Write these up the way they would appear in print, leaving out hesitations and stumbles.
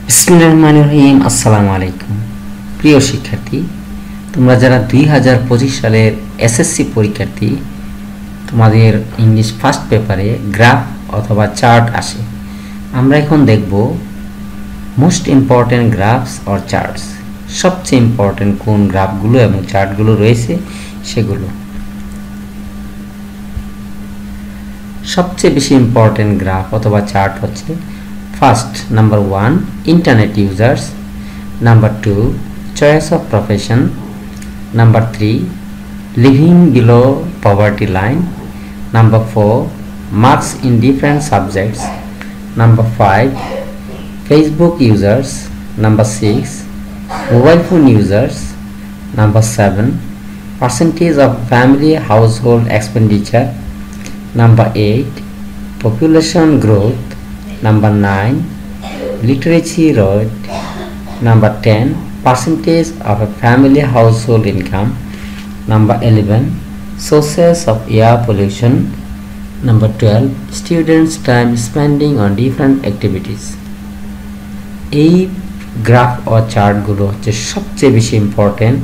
বিসমিল্লাহিররহমানিররহিম। আসসালামু আলাইকুম প্রিয় শিক্ষার্থী, তোমরা যারা 2025 সালের এসএসসি পরীক্ষার্থী, তোমাদের ইংলিশ ফার্স্ট পেপারে গ্রাফ অথবা চার্ট আসে। আমরা এখন দেখব most important graphs or charts, সবচেয়ে ইম্পর্টেন্ট কোন গ্রাফগুলো এবং চার্টগুলো রয়েছে সেগুলো। সবচেয়ে বেশি ইম্পর্টেন্ট গ্রাফ অথবা চার্ট হচ্ছে First, number 1, internet users. Number 2, choice of profession. Number 3, living below poverty line. Number 4, marks in different subjects. Number 5, Facebook users. Number 6, mobile phone users. Number 7, percentage of family household expenditure. Number 8, population growth. Number 9, literacy rate. Number 10, percentage of a family household income. Number 11, sources of air pollution. Number 12, students time spending on different activities. এই graph ও চার্টগুলো হচ্ছে সবচেয়ে বেশি important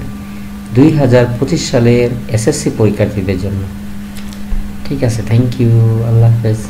2025 সালের SSC পরীক্ষার্থীদের জন্য। ঠিক আছে, thank you, আল্লাহ হাফেজ।